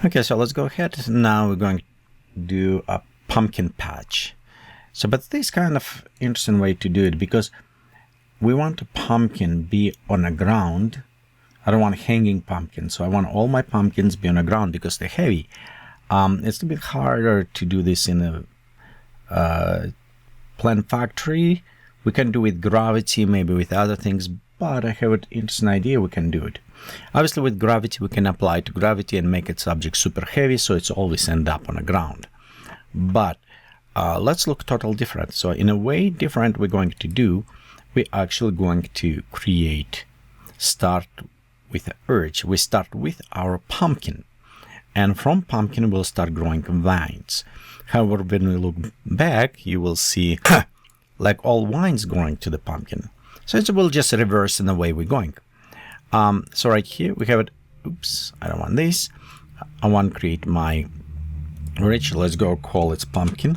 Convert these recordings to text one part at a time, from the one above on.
Okay, so let's go ahead. Now we're going to do a pumpkin patch. So, but this kind of interesting way to do it, because we want a pumpkin be on the ground. I don't want hanging pumpkins, so I want all my pumpkins be on the ground because they're heavy. It's a bit harder to do this in a plant factory. We can do with gravity, maybe with other things, but I have an interesting idea we can do it. Obviously, with gravity, we can apply to gravity and make its object super heavy, so it's always end up on the ground. But let's look totally different. So in a way different we're going to do, we're actually going to start with the urge. We start with our pumpkin. And from pumpkin, we'll start growing vines. However, when we look back, you will see like all vines growing to the pumpkin. So it will just reverse in the way we're going. So right here we have it. Oops, I don't want this. I want to create my ridge. Let's go call it pumpkin.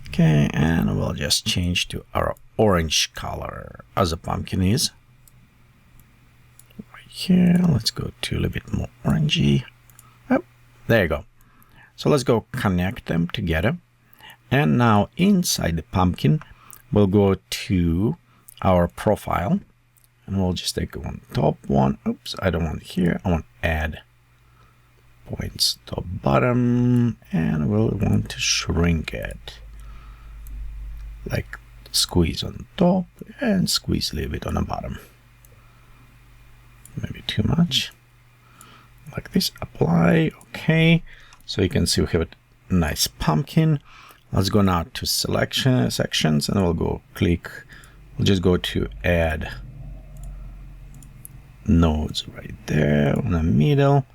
Okay, and we'll just change to our orange color as a pumpkin is. Right here, let's go to a little bit more orangey. Oh, there you go. So let's go connect them together. And now inside the pumpkin, we'll go to our profile. And we'll just take one top one. Oops, I don't want it here. I want add points top bottom. And we'll want to shrink it. Like squeeze on top and squeeze a little bit on the bottom. Maybe too much. Like this. Apply. Okay. So you can see we have a nice pumpkin. Let's go now to sections and we'll go click. We'll just go to add nodes right there in the middle,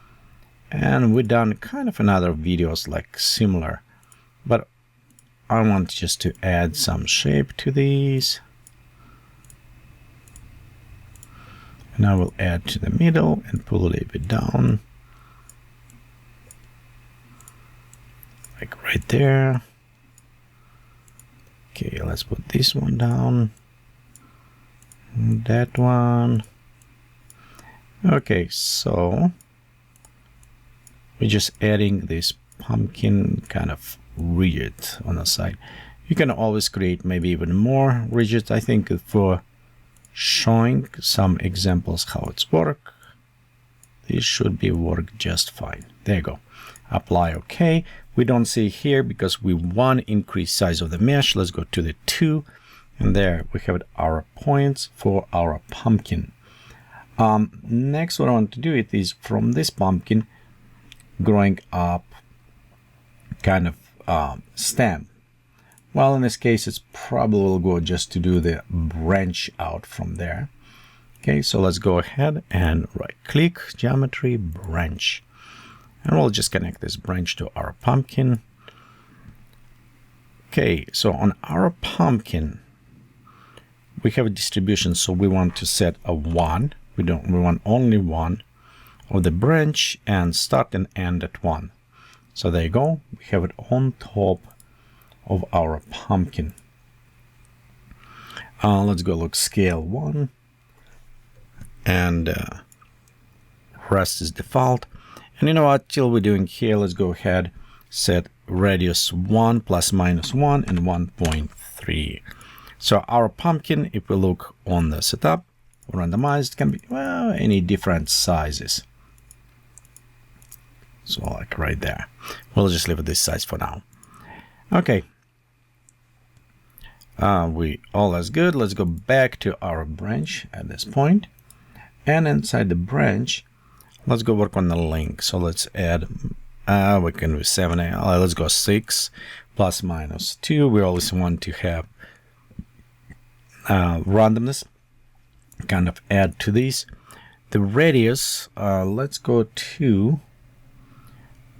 and we've done kind of another videos like similar, but I want just to add some shape to these, and I will add to the middle and pull a little bit down like right there. Okay, let's put this one down, that one. Okay, so we're just adding this pumpkin kind of rigid on the side. You can always create maybe even more rigid. I think for showing some examples how it's work, this should be work just fine. There you go. Apply. Okay. We don't see here because we want to increase size of the mesh. Let's go to the 2, and there we have our points for our pumpkin. Next, what I want to do it is from this pumpkin growing up kind of stem. Well, in this case, it's probably will go just to do the branch out from there. Okay, so let's go ahead and right click geometry branch, and we'll just connect this branch to our pumpkin. Okay, so on our pumpkin, we have a distribution, so we want to set a 1. We want only one of the branch and start and end at 1. So there you go. We have it on top of our pumpkin. Let's go look scale 1, and rest is default. And you know what? Till we're doing here, let's go ahead set radius 1 plus minus 1 and 1.3. So our pumpkin, if we look on the setup, randomized, can be, well, any different sizes. So like right there. We'll just leave it this size for now. Okay. We all is good. Let's go back to our branch at this point. And inside the branch, let's go work on the link. So let's add, we can do 7, let's go 6 plus minus 2. We always want to have randomness. Kind of add to these. The radius, let's go to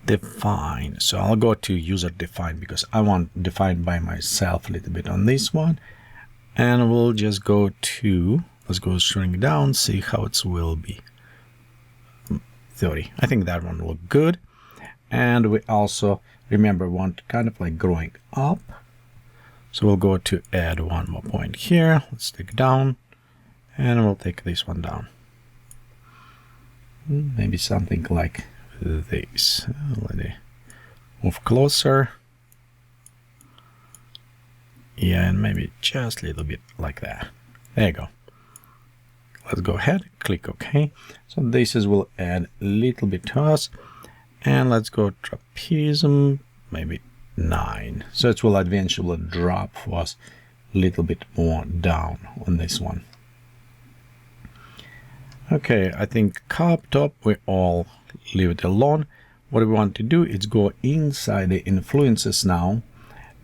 define. So I'll go to user define because I want define by myself a little bit on this one. And we'll just go to, let's go shrink down, see how it will be. 30. I think that one will look good. And we also, remember, want kind of like growing up. So we'll go to add one more point here. Let's take down. And we'll take this one down. Maybe something like this. Let me move closer. Yeah, and maybe just a little bit like that. There you go. Let's go ahead, click OK. So this will add a little bit to us. And let's go trapezium, maybe 9. So it will eventually drop for us a little bit more down on this one. Okay, I think cup top, we all leave it alone. What we want to do is go inside the influences now,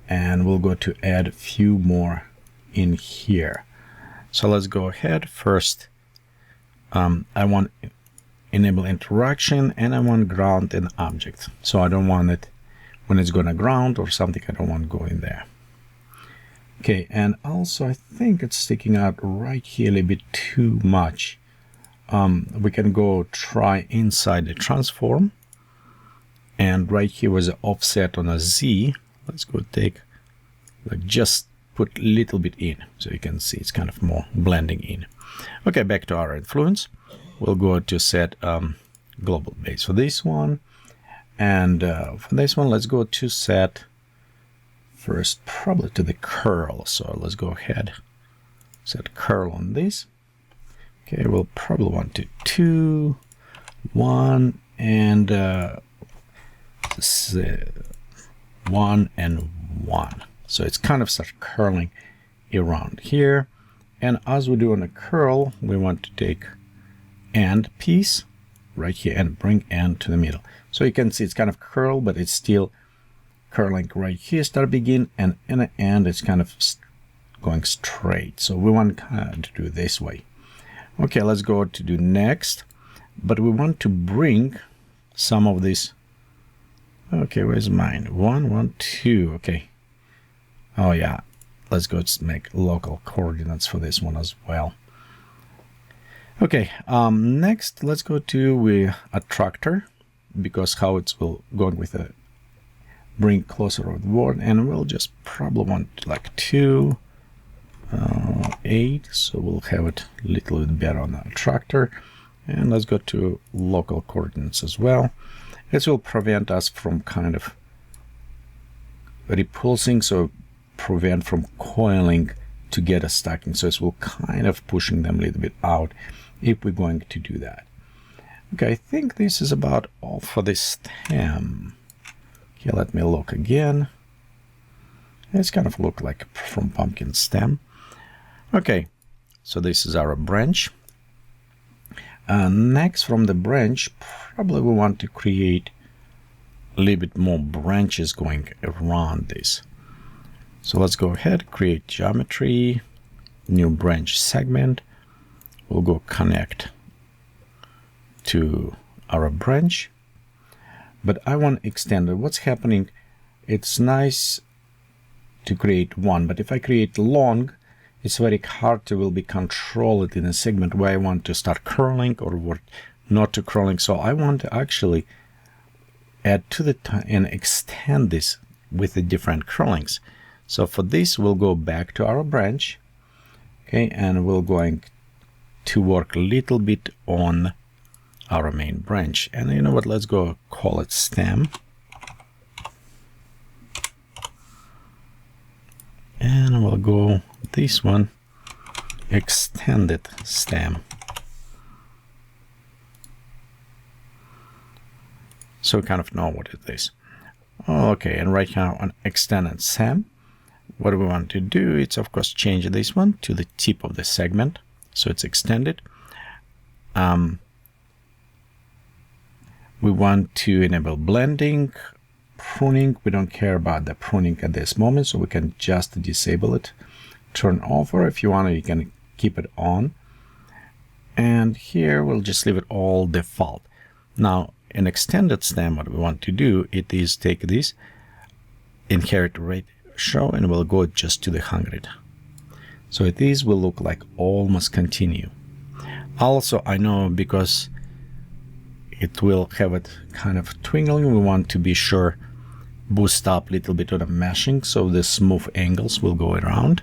and we'll go to add a few more in here. So let's go ahead. First, I want enable interaction, and I want ground and object. So I don't want it when it's going to ground or something. I don't want to go in there. Okay, and also I think it's sticking out right here a little bit too much. We can go try inside the transform, and right here was an offset on a Z. Let's go take, like, just put a little bit in so you can see it's kind of more blending in. Okay, back to our influence. We'll go to set global base for this one, and for this one let's go to set first probably to the curl. So let's go ahead, set curl on this. Okay, we'll probably want to 2, 1, and 1 and 1. So it's kind of start curling around here. And as we do on a curl, we want to take end piece right here and bring end to the middle. So you can see it's kind of curl, but it's still curling right here, start begin, and in the end it's kind of going straight. So we want to do this way. Okay, let's go to do next, but we want to bring some of this. Okay, where's mine? 1, 1, 2. Okay. Oh yeah, let's go make local coordinates for this one as well. Okay, next let's go to attractor, because how it's will going with a bring closer of the board, and we'll just probably want like 2, 8, so we'll have it a little bit better on the attractor. And let's go to local coordinates as well. This will prevent us from kind of repulsing, so prevent from coiling to get a stacking. So it will kind of pushing them a little bit out if we're going to do that. Okay, I think this is about all for this stem. Okay, let me look again. It's kind of look like from pumpkin stem. Okay, so this is our branch. Next, from the branch, probably we want to create a little bit more branches going around this. So let's go ahead, create geometry, new branch segment. We'll go connect to our branch, but I want to extend it. What's happening? It's nice to create one, but if I create long, it's very hard to will be controlled in a segment where I want to start curling or not to curling. So I want to actually add to the time and extend this with the different curlings. So for this, we'll go back to our branch, okay, and we're going to work a little bit on our main branch. And you know what? Let's go call it stem. And we'll go this one, extended stem. So we kind of know what it is. Okay, and right now on extended stem, what we want to do is of course change this one to the tip of the segment, so it's extended. We want to enable blending, pruning. We don't care about the pruning at this moment, so we can just disable it, turn off, or if you want to, you can keep it on. And here we'll just leave it all default. Now in extended stem, what we want to do, it is take this inherit rate show, and we'll go just to the 100. So it is will look like almost continue. Also, I know because it will have it kind of twinkling, we want to be sure boost up a little bit on the meshing, so the smooth angles will go around.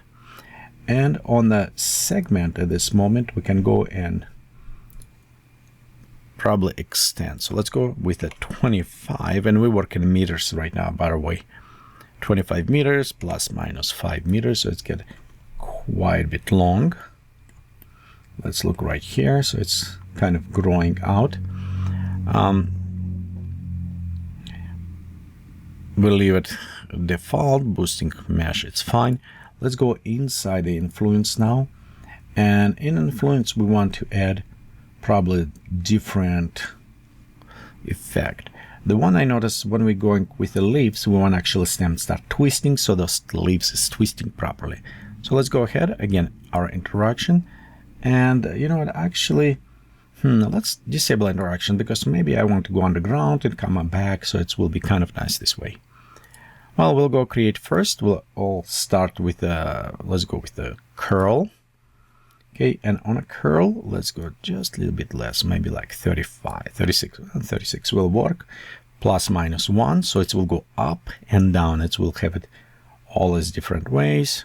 And on the segment at this moment, we can go and probably extend. So let's go with a 25, and we work in meters right now, by the way. 25 meters plus minus 5 meters, so it's get quite a bit long. Let's look right here. So it's kind of growing out. We'll leave it default, boosting mesh, it's fine. Let's go inside the influence now. And in influence, we want to add probably different effect. The one I noticed when we're going with the leaves, we want actually stem start twisting, so those leaves is twisting properly. So let's go ahead, again, our interaction. And you know what, actually, let's disable interaction, because maybe I want to go underground and come back, so it will be kind of nice this way. Well, we'll go create first. We'll all start with let's go with the curl. Okay, and on a curl, let's go just a little bit less, maybe like 35, 36, 36 will work. Plus minus 1, so it will go up and down. It will have it all as different ways.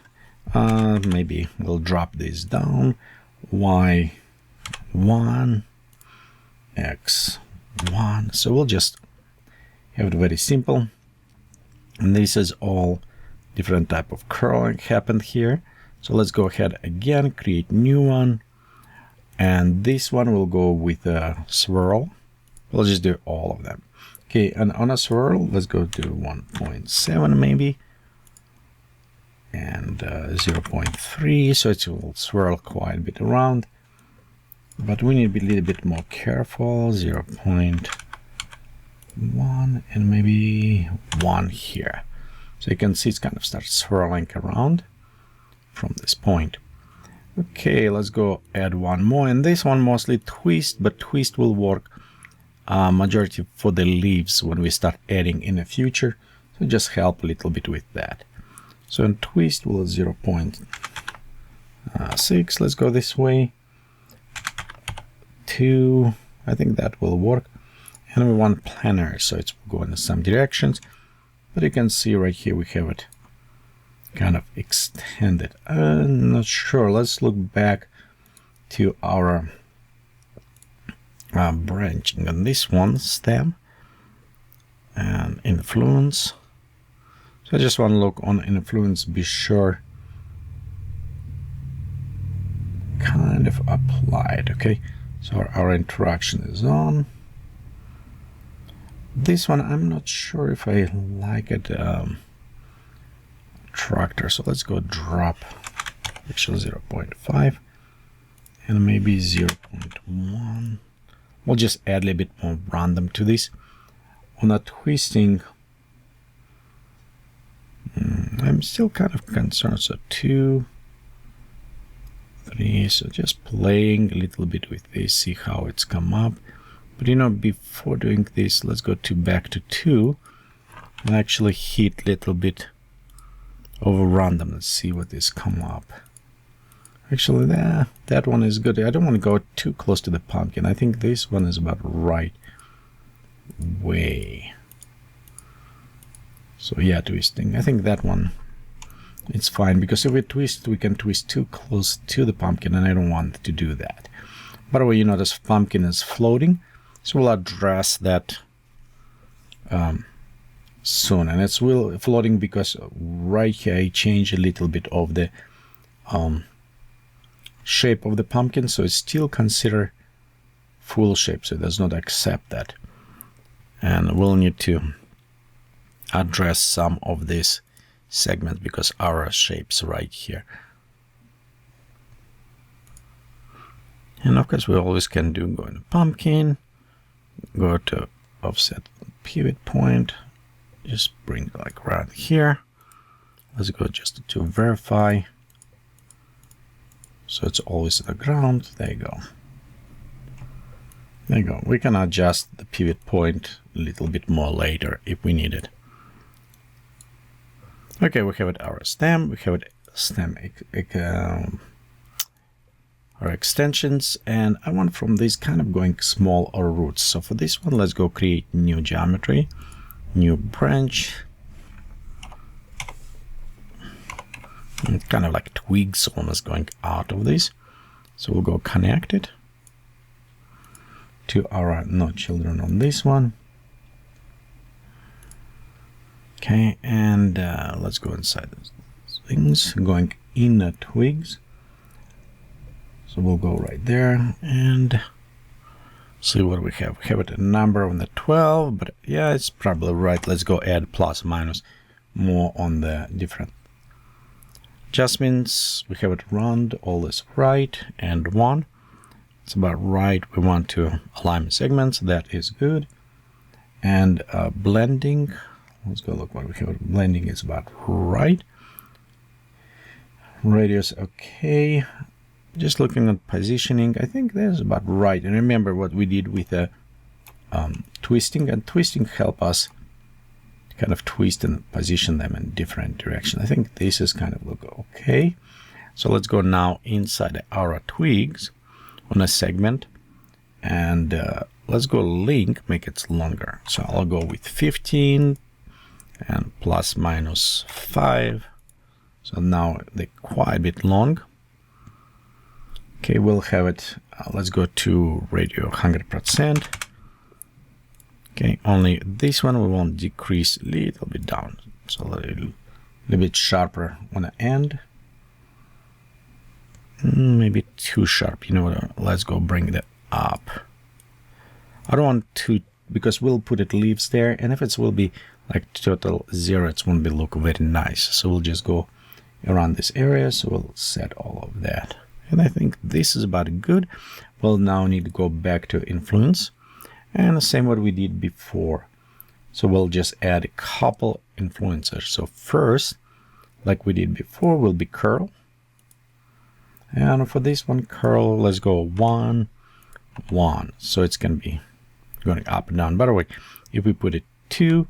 Maybe we'll drop this down. Y1, X1. So we'll just have it very simple. And this is all different type of curling happened here. So let's go ahead again, create new one. And this one will go with a swirl. We'll just do all of them. Okay, and on a swirl, let's go to 1.7 maybe. And 0.3, so it will swirl quite a bit around. But we need to be a little bit more careful. 0.1 and maybe 1 here. So you can see it's kind of starts swirling around from this point. Okay, let's go add one more, and this one mostly twist, but twist will work majority for the leaves when we start adding in the future, so just help a little bit with that. So in twist will 0.6, let's go this way, 2, I think that will work, and we want planar, so it's going in some directions, but you can see right here we have it kind of extended. I'm not sure. Let's look back to our branching on this one, stem and influence. So I just want to look on influence, be sure kind of applied. Okay, so our interaction is on. This one I'm not sure if I like it. Tractor, so let's go drop actually 0.5 and maybe 0.1. We'll just add a little bit more random to this. On a twisting, I'm still kind of concerned. So 2, 3, so just playing a little bit with this, see how it's come up. But you know, before doing this, let's go back to 2 and actually hit a little bit over random. Let's see what is come up. Actually, that one is good. I don't want to go too close to the pumpkin. I think this one is about right way. So yeah, twisting. I think that one, it's fine, because if we twist, we can twist too close to the pumpkin, and I don't want to do that. By the way, you notice pumpkin is floating, so we'll address that soon. And it's floating because right here I change a little bit of the shape of the pumpkin, so it's still considered full shape, so it does not accept that. And we'll need to address some of this segment because our shape's right here. And of course we always can go into pumpkin, go to offset pivot point, just bring like right here. Let's go just to verify. So it's always at the ground. There you go. There you go. We can adjust the pivot point a little bit more later if we need it. Okay, we have it our stem. We have it stem our extensions, and I want from this kind of going small or roots. So for this one, let's go create new geometry, new branch. And kind of like twigs almost going out of this. So we'll go connect it. to our no children on this one. Okay, and let's go inside those things, going inner twigs. So we'll go right there and see what we have. We have a number on the 12, but yeah, it's probably right. Let's go add plus minus more on the different adjustments. We have it round, all is right, and 1. It's about right. We want to align segments. That is good. And blending. Let's go look what we have. Blending is about right. Radius, okay. Just looking at positioning, I think that's about right. And remember what we did with the twisting, and twisting help us kind of twist and position them in different directions. I think this is kind of look okay. So let's go now inside our twigs on a segment, and let's go link, make it longer. So I'll go with 15 and plus minus 5. So now they're quite a bit long. Okay, we'll have it. Let's go to radio 100%. Okay, only this one we want to decrease a little bit down. So a little bit sharper on the end. Maybe too sharp. You know what? Let's go bring that up. I don't want to, because we'll put it leaves there, and if it will be like total 0, it won't be look very nice. So we'll just go around this area. So we'll set all of that. And I think this is about good. We'll now need to go back to influence. And the same what we did before. So we'll just add a couple influencers. So first, like we did before, will be curl. And for this one, curl, let's go 1, 1. So it's going to be going up and down. By the way, if we put it 2,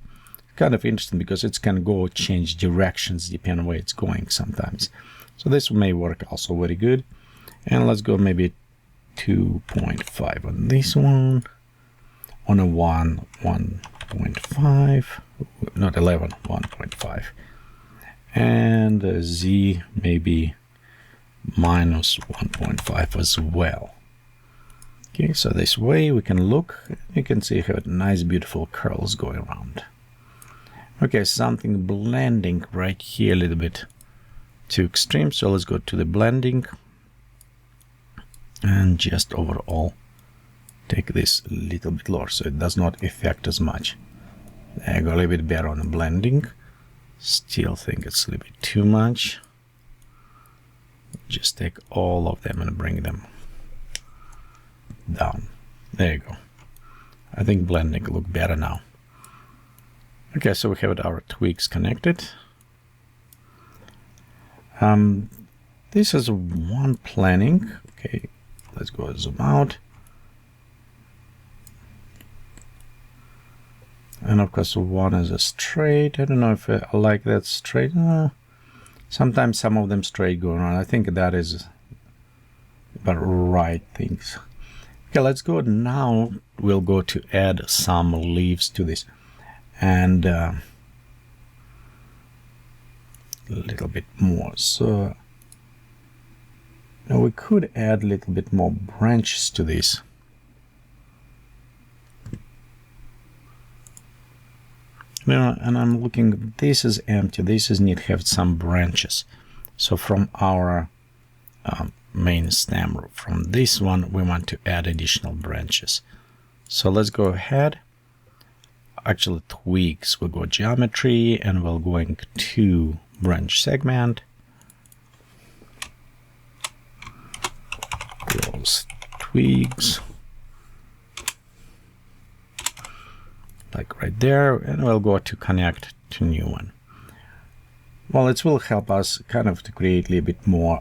kind of interesting because it's going to go change directions depending on where it's going sometimes. So this may work also very good. And let's go maybe 2.5 on this one. On a 1.5, not 11, 1.5. And Z maybe minus 1.5 as well. Okay, so this way we can look, you can see how nice beautiful curls going around. Okay, something blending right here a little bit too extreme, so let's go to the blending and just overall take this a little bit lower so it does not affect as much. I go a little bit better on the blending. Still think it's a little bit too much. Just take all of them and bring them down. There you go. I think blending look better now. Okay, so we have our twigs connected. This is one planning. Okay, let's go zoom out. And of course, one is a straight. I don't know if I like that straight. Sometimes some of them straight go around. I think that is about right things. Okay, let's go now. We'll go to add some leaves to this. And a little bit more. So now we could add a little bit more branches to this. Now, and I'm looking, this is empty, this is need to have some branches. So from our main stem, from this one, we want to add additional branches. So let's go ahead. Actually, twigs, we'll go geometry, and we're going to branch segment. Close twigs. Like right there, and we'll go to connect to new one. Well, it will help us kind of to create a little bit more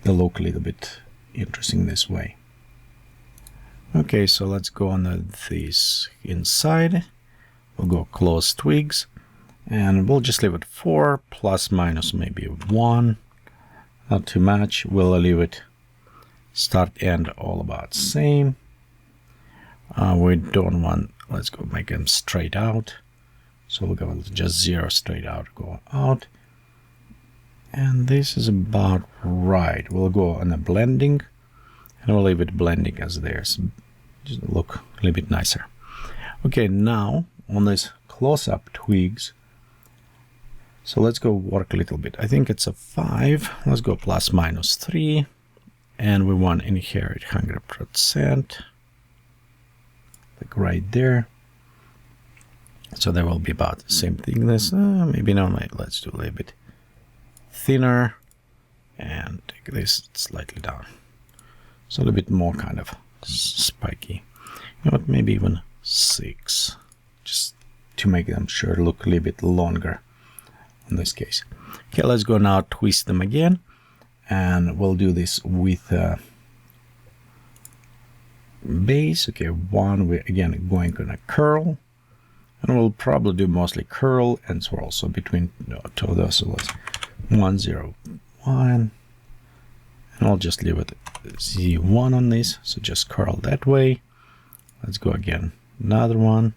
the look a little bit interesting this way. Okay, so let's go on this inside. We'll go close twigs, and we'll just leave it 4 plus minus maybe 1, not too much. We'll leave it start end all about same. We don't want, let's go make them straight out. So we'll go just 0 straight out, go out. And this is about right. We'll go on the blending, and we'll leave it blending as theirs. just look a little bit nicer. Okay, now on this close-up twigs, so let's go work a little bit. I think it's a 5. Let's go plus minus 3, and we want inherit 100%, like right there. So there will be about the same thickness. Maybe no, let's do a little bit thinner and take this slightly down. So a little bit more kind of spiky. You know what, maybe even 6, just to make them sure look a little bit longer in this case. Okay, let's go now twist them again, and we'll do this with base. Okay, one, we're again going on a curl, and we'll probably do mostly curl and swirl. So between two of those, so let's 1, 0, 1, and I'll just leave it Z1 on this, so just curl that way. Let's go again, another one,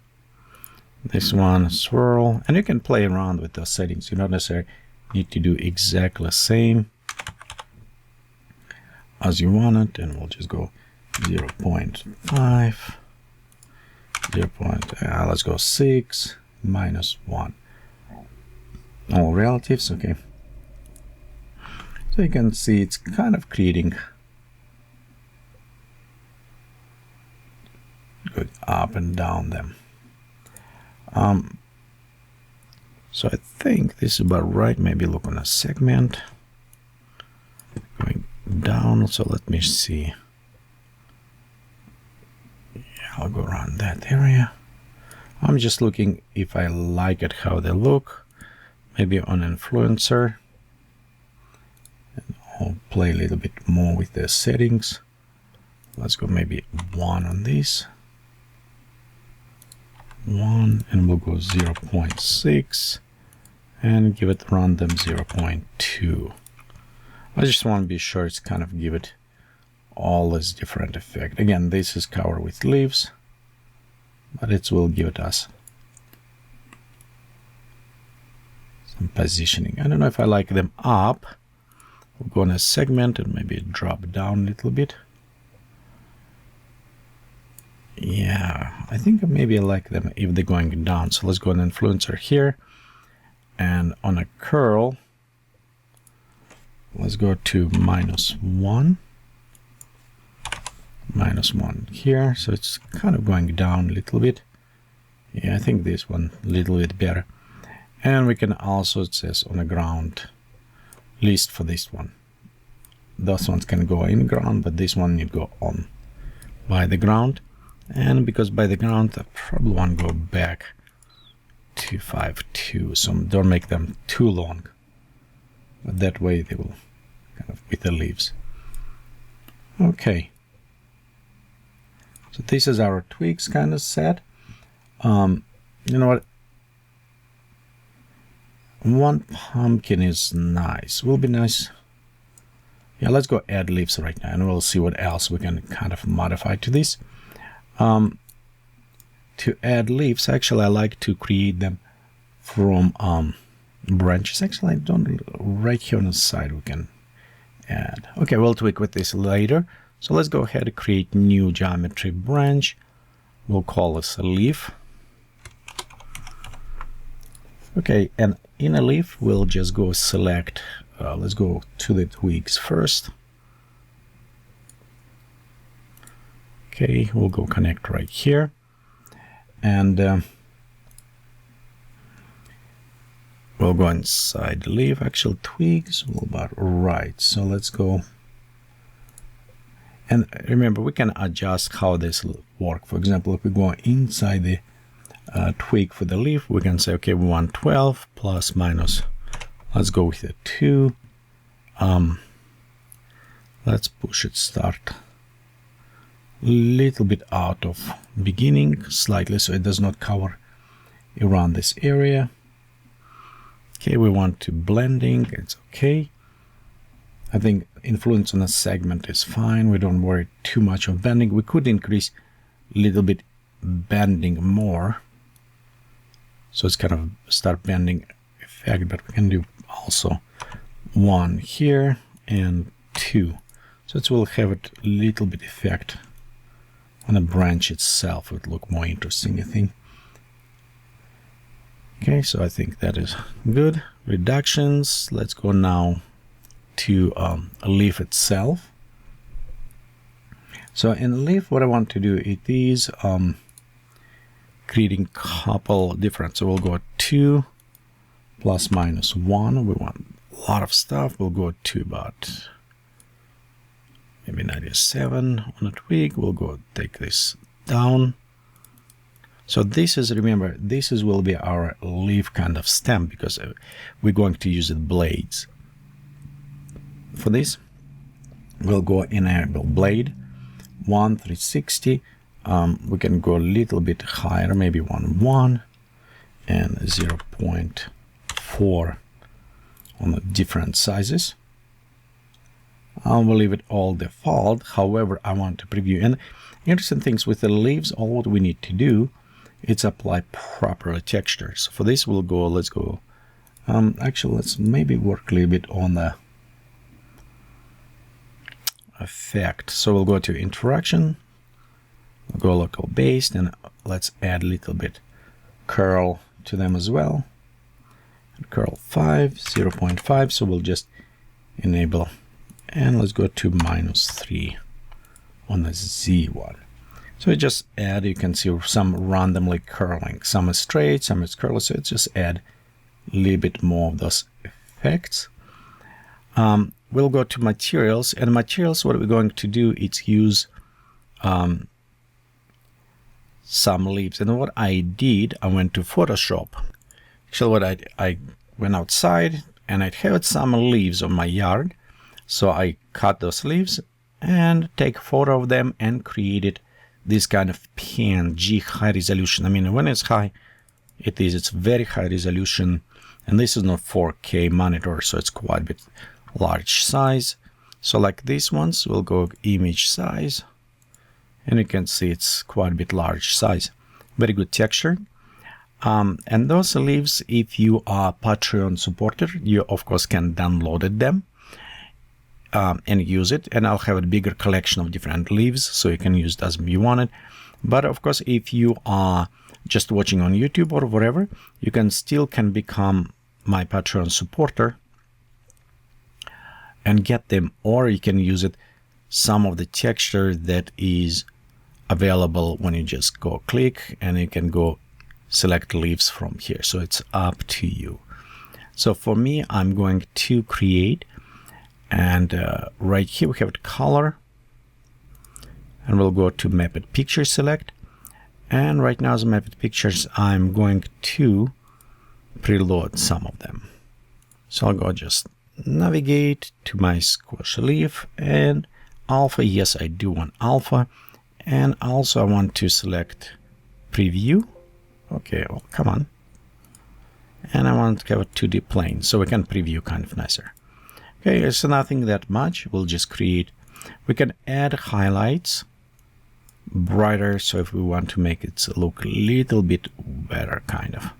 this one, swirl, and you can play around with those settings. You don't necessarily need to do exactly the same as you want it, and we'll just go 0.5, 0. Let's go 6, -1. All relatives, okay. So you can see it's kind of creating good up and down them. So I think this is about right. Maybe look on a segment going down. So let me see. Yeah, I'll go around that area. I'm just looking if I like it how they look. Maybe on influencer. And I'll play a little bit more with the settings. Let's go maybe 1 on this. 1, and we'll go 0.6 and give it random 0.2. I just want to be sure it's kind of give it all this different effect. Again, this is covered with leaves, but it will give it us some positioning. I don't know if I like them up. We'll go on a segment and maybe drop down a little bit. Yeah, I think maybe I like them if they're going down. So let's go on influencer here, and on a curl, let's go to -1, -1 here. So it's kind of going down a little bit. Yeah, I think this one a little bit better. And we can also, it says on the ground, at least for this one. Those ones can go in ground, but this one need go on by the ground. And because by the ground, I probably want to go back to 5.2, so don't make them too long. But that way they will kind of with the leaves. Okay. So this is our twigs kind of set. You know what? One pumpkin is nice. Will be nice. Yeah, let's go add leaves right now, and we'll see what else we can kind of modify to this. To add leaves, actually I like to create them from branches. Actually, I don't, right here on the side we can add. Okay, we'll tweak with this later. So let's go ahead and create new geometry branch. We'll call this a leaf. Okay, and in a leaf we'll just go select, let's go to the twigs first. Okay, we'll go connect right here, and we'll go inside the leaf. Actual twigs will about right. So let's go, and remember we can adjust how this will work. For example, if we go inside the twig for the leaf, we can say, okay, we want 12 plus minus. Let's go with a 2. Let's push it start little bit out of beginning slightly, so it does not cover around this area. Okay, we want to blending, it's okay. I think influence on a segment is fine. We don't worry too much of bending. We could increase a little bit bending more, so it's kind of start bending effect, but we can do also 1 here and 2, so it will have a little bit effect on a branch itself would look more interesting, I think. Okay, so I think that is good. Reductions. Let's go now to a leaf itself. So in the leaf, what I want to do, it is creating a couple different. So we'll go 2 plus minus 1. We want a lot of stuff. We'll go to about maybe 97 on a twig. We'll go take this down. So this is, remember, this is will be our leaf kind of stem because we're going to use it blades. For this, we'll go enable blade 1/360. We can go a little bit higher, maybe 1 and 0.4 on the different sizes. We'll leave it all default. However, I want to preview. And interesting things with the leaves, all what we need to do is apply proper texture. So for this, we'll go, let's go. Actually, let's maybe work a little bit on the effect. So we'll go to interaction, we'll go local based, and let's add a little bit curl to them as well. And curl 0.5. So we'll just enable, and let's go to -3 on the Z one. So just add, you can see some randomly curling. Some is straight, some is curly. So it's just add a little bit more of those effects. We'll go to materials, and materials, what we're going to do is use some leaves. And what I did, I went to Photoshop. Actually, what I went outside and I had some leaves on my yard. So I cut those leaves and take a photo of them and created this kind of PNG high resolution. I mean, when it's high, it's very high resolution. And this is not 4K monitor, so it's quite a bit large size. So like these ones, we'll go image size, and you can see it's quite a bit large size. Very good texture. And those leaves, if you are Patreon supporter, you of course can download them and use it. And I'll have a bigger collection of different leaves, so you can use it as you want it. But of course, if you are just watching on YouTube or whatever, you can still become my Patreon supporter and get them, or you can use it some of the texture that is available when you just go click, and you can go select leaves from here. So it's up to you. So for me, I'm going to create, and right here we have color, and we'll go to mapped picture select. And right now as mapped pictures, I'm going to preload some of them. So I'll go just navigate to my squash leaf and alpha. Yes, I do want alpha. And also I want to select preview. Okay, well, come on. And I want to have a 2D plane, so we can preview kind of nicer. Okay, so nothing that much. We'll just create. We can add highlights, brighter, so if we want to make it look a little bit better, kind of.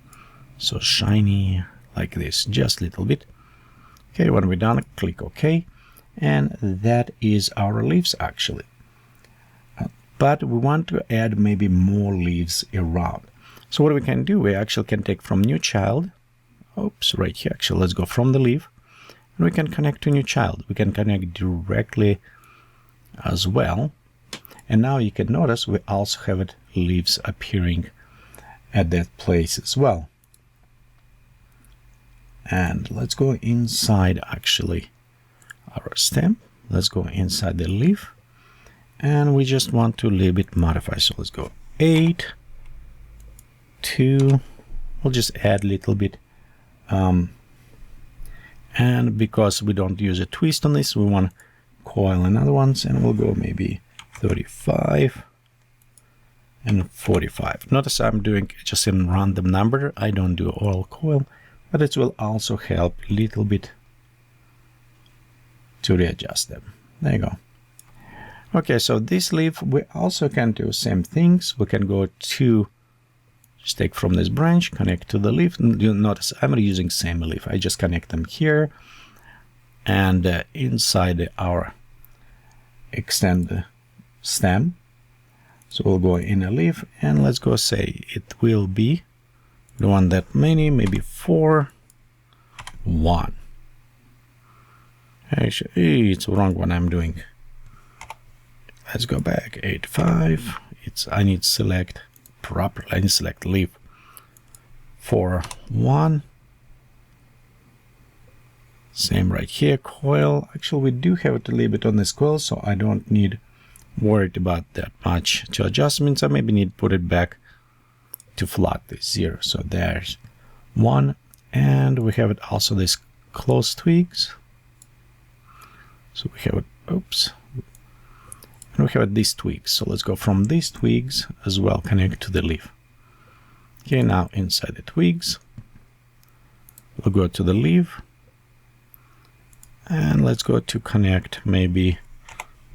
So shiny, like this, just a little bit. Okay, when we're done, click OK. And that is our leaves, actually. But we want to add maybe more leaves around. So what we can do, we actually can take from new child. Oops, right here. Actually, let's go from the leaf. And we can connect to new child. We can connect directly as well. And now you can notice we also have leaves appearing at that place as well. And let's go inside actually our stem. Let's go inside the leaf. And we just want to a little bit modify. So let's go 8, 2. We'll just add a little bit. And because we don't use a twist on this, we want to coil another ones. And we'll go maybe 35 and 45. Notice I'm doing just a random number. I don't do all coil. But it will also help a little bit to readjust them. There you go. Okay, so this leaf, we also can do same things. We can go to, just take from this branch, connect to the leaf. You'll notice I'm using same leaf. I just connect them here. And inside our extend stem. So we'll go in a leaf and let's go say it will be, we don't want that many, maybe 4, 1. Actually, it's the wrong one I'm doing. Let's go back, 8, 5. I need to select properly, I need to select leaf 4, 1. Same right here, coil. Actually, we do have it a little bit on this coil, so I don't need worried about that much to adjustments. I maybe need to put it back to flat, this 0. So there's 1, and we have it also this close tweaks. So we have it, oops, and we have these tweaks. So let's go from these tweaks as well, connect to the leaf. Okay, now inside the tweaks, we'll go to the leaf, and let's go to connect maybe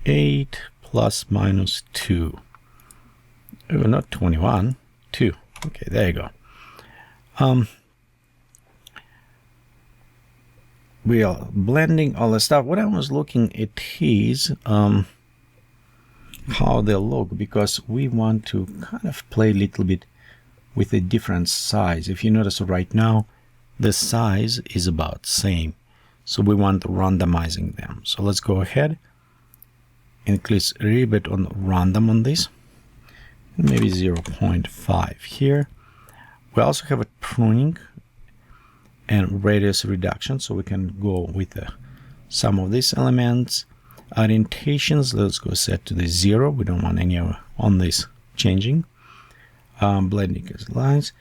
8 plus minus 2. Oh, not 21, 2. Okay, there you go. We are blending all the stuff. What I was looking at is how they look, because we want to kind of play a little bit with a different size. If you notice right now, the size is about same. So we want randomizing them. So let's go ahead and click a little bit on random on this. Maybe 0.5 here. We also have a pruning and radius reduction, so we can go with some of these elements. Orientations, let's go set to the 0. We don't want any on this changing. Blending as lines.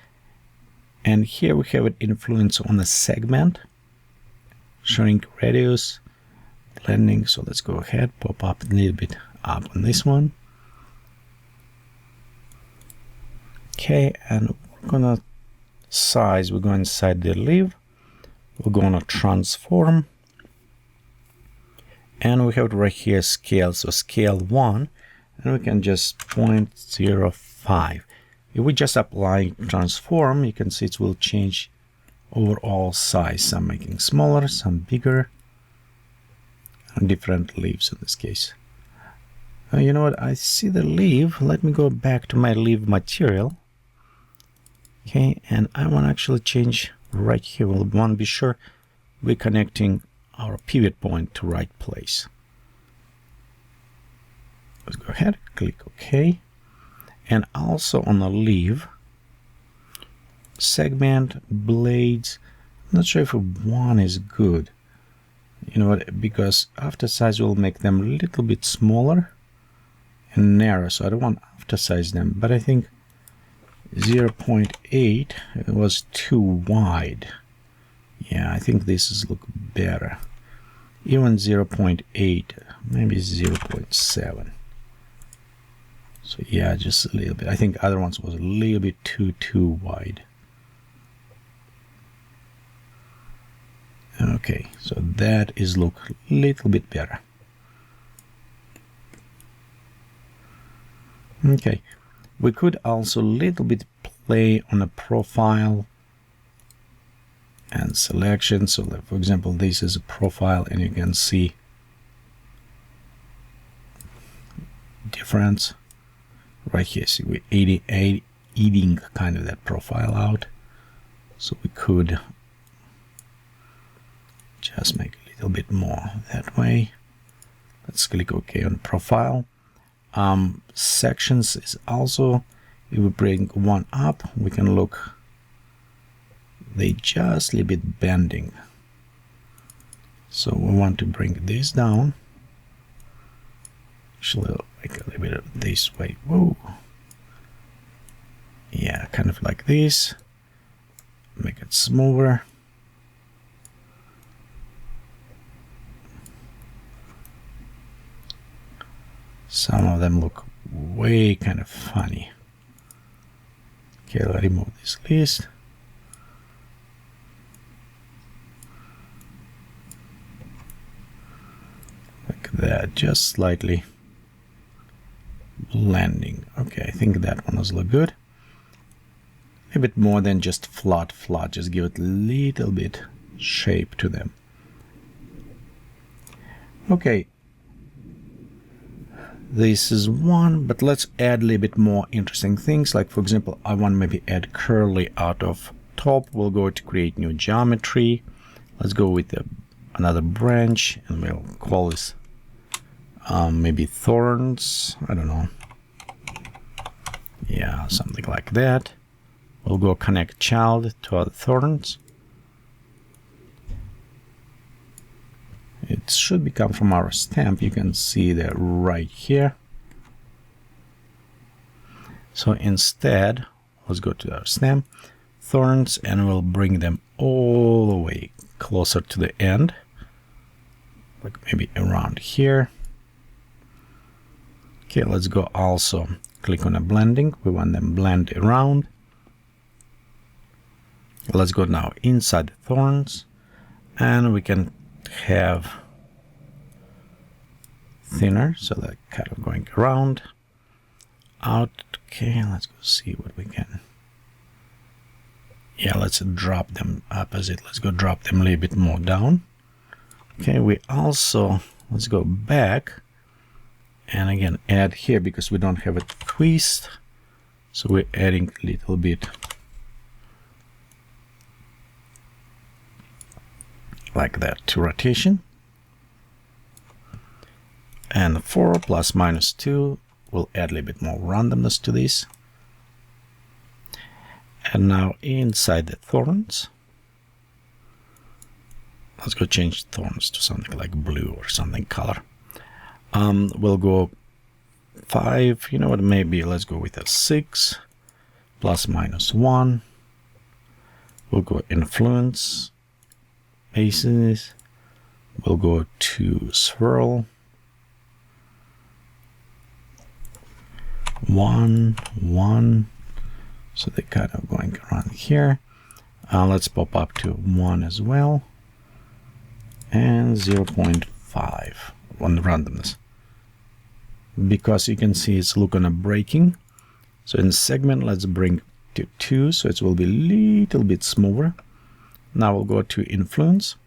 And here we have an influence on the segment. Shrink radius, blending. So let's go ahead, pop up a little bit up on this one. Okay, and we're gonna size, we're going inside the leaf, we're gonna transform, and we have it right here, scale, so scale 1, and we can just 0.05. If we just apply transform, you can see it will change overall size, some making smaller, some bigger, and different leaves in this case. You know what, I see the leaf. Let me go back to my leaf material. Okay, and I want to actually change right here. We want to be sure we're connecting our pivot point to right place. Let's go ahead, click OK. And also on the leaf, segment, blades, I'm not sure if 1 is good. You know what, because after size will make them a little bit smaller and narrow, so I don't want to after size them, but I think 0.8 was too wide. Yeah, I think this is look better. Even 0.8, maybe 0.7. So yeah, just a little bit. I think other ones was a little bit too wide. Okay, so that is look a little bit better. Okay, we could also a little bit play on a profile and selection. So that, for example, this is a profile, and you can see difference right here. See, we're eating kind of that profile out. So we could just make a little bit more that way. Let's click OK on profile. Sections is also, if we bring one up, we can look, they just a little bit bending. So we want to bring this down. Actually, make a little bit of this way. Whoa. Yeah, kind of like this. Make it smoother. Some of them look way kind of funny. Okay, I'll remove this list. Like that, just slightly blending. Okay, I think that one does look good. A bit more than just flat, just give it a little bit shape to them. This is one, but let's add a little bit more interesting things. Like, for example, I want to maybe add curly out of top. We'll go to create new geometry. Let's go with another branch, and we'll call this maybe thorns. I don't know. Yeah, something like that. We'll go connect child to other thorns. It should become from our stamp. You can see that right here. So instead, let's go to our stamp, thorns, and we'll bring them all the way closer to the end, like maybe around here. Okay, let's go also click on a blending. We want them blend around. Let's go now inside the thorns, and we can have thinner, so that kind of going around out. Okay, let's go see what we can. Yeah, let's drop them opposite. Let's go drop them a little bit more down. Okay, we also, let's go back and again add here, because we don't have a twist, so we're adding a little bit like that to rotation. And 4 plus minus 2 will add a little bit more randomness to this. And now inside the thorns, let's go change thorns to something like blue or something color. We'll go 5, you know what, maybe let's go with a 6 plus minus 1. We'll go influence bases. We'll go to swirl 1 1, so they're kind of going around here. Let's pop up to 1 as well, and 0.5 on the randomness, because you can see it's looking at breaking. So in segment, let's bring to 2, so it will be a little bit smoother. Now we'll go to influence,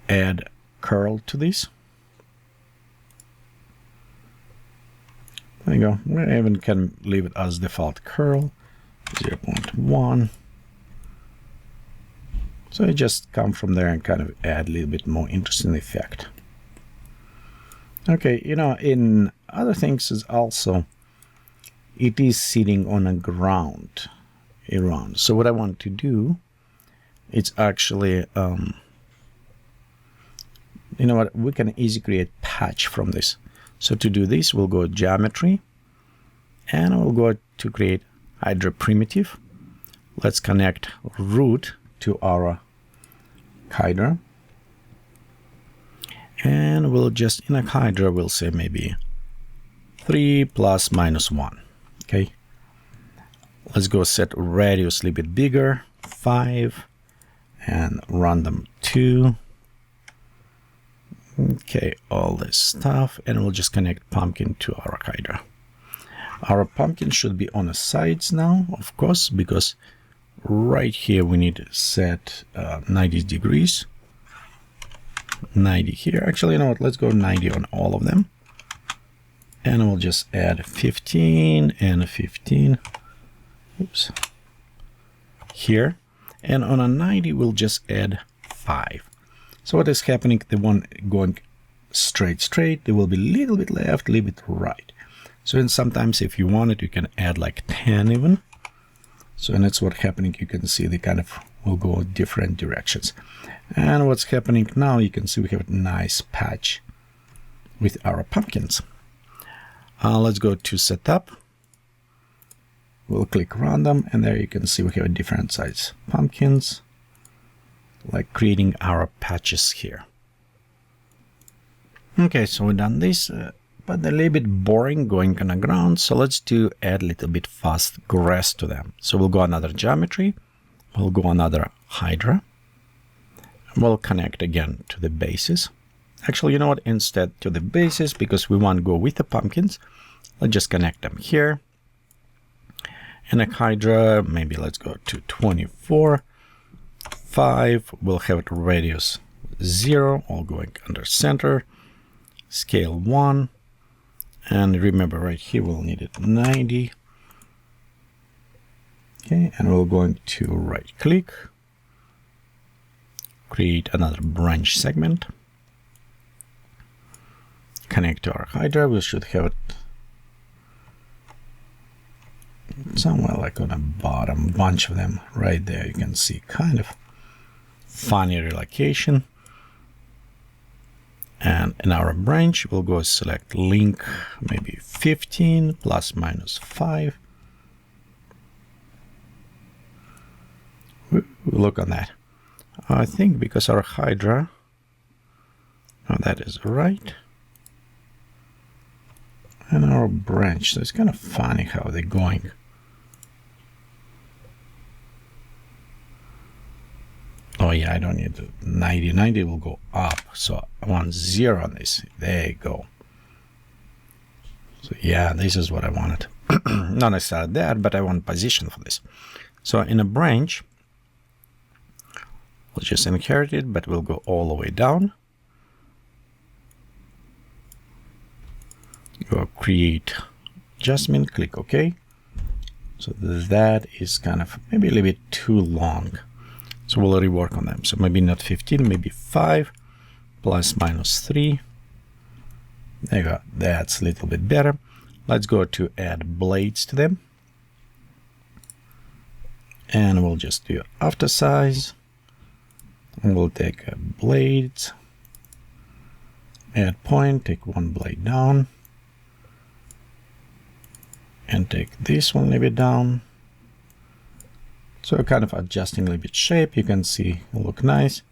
add curl to this. There you go. We even can leave it as default curl, 0.1. So you just come from there and kind of add a little bit more interesting effect. Okay, you know, in other things is also, it is sitting on a ground around. So what I want to do, it's actually, you know what, we can easily create patch from this. So to do this, we'll go geometry, and we'll go to create Hydra primitive. Let's connect root to our Hydra, and we'll just in a Hydra we'll say maybe 3 plus minus 1. Okay, let's go set radius a little bit bigger, 5, and random 2. Okay, all this stuff, and we'll just connect pumpkin to our Hydra. Our pumpkin should be on the sides now, of course, because right here we need to set 90 degrees. 90 here. Actually, you know what? Let's go 90 on all of them. And we'll just add 15 and 15. Oops. Here. And on a 90, we'll just add 5. So what is happening, the one going straight, there will be a little bit left, a little bit right. So and sometimes if you want it, you can add like 10 even. So and that's what's happening. You can see they kind of will go different directions. And what's happening now, you can see we have a nice patch with our pumpkins. Let's go to setup. We'll click random, and there you can see we have a different size pumpkins, like creating our patches here. Okay, so we've done this, but a little bit boring going on the ground. So let's add a little bit fast grass to them. So we'll go another geometry, we'll go another Hydra, and we'll connect again to the bases. Actually, you know what? Instead to the bases, because we want to go with the pumpkins, let's just connect them here. And a Hydra, maybe let's go to 24. 5, we'll have it radius 0, all going under center, scale 1, And remember, right here we'll need it 90. Okay, and we're going to right click, create another branch segment, connect to our Hydra. We should have it somewhere like on the bottom, bunch of them right there. You can see kind of funny relocation. And in our branch, we'll go select link, maybe 15 plus minus 5. Look on that. I think because our Hydra, oh, that is right. And our branch, so it's kind of funny how they're going. Oh yeah, I don't need the 90. 90 will go up. So I want 0 on this. There you go. So yeah, this is what I wanted. Not necessarily that, but I want position for this. So in a branch, we'll just inherit it, but we'll go all the way down. Go create adjustment, click OK. So that is kind of maybe a little bit too long. So we'll rework on them. So maybe not 15, maybe 5 plus minus 3. There you go. That's a little bit better. Let's go to add blades to them. And we'll just do after size. And we'll take blades, add point, take one blade down, and take this one a little bit down. So kind of adjusting a little bit shape. You can see it look nice.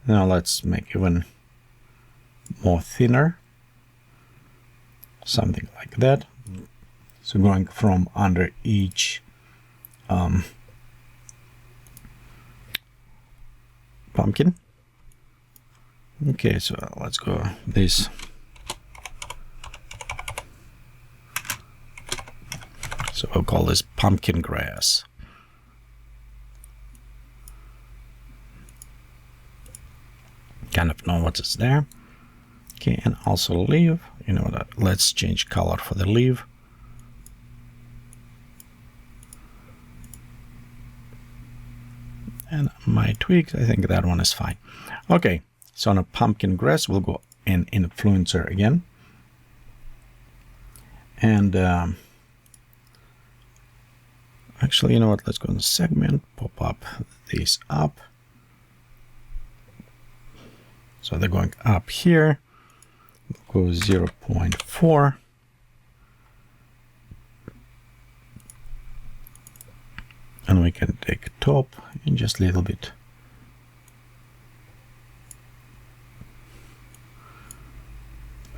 Now let's make even more thinner. Something like that. So going from under each pumpkin. Okay, so let's go this. So we'll call this pumpkin grass. Kind of know what is there. Okay, and also leaf. You know that. Let's change color for the leaf. And my tweaks, I think that one is fine. Okay, so on a pumpkin grass, we'll go in influencer again. And actually, you know what? Let's go in the segment, pop up these up. So they're going up here. We'll go 0.4. And we can take top and just a little bit.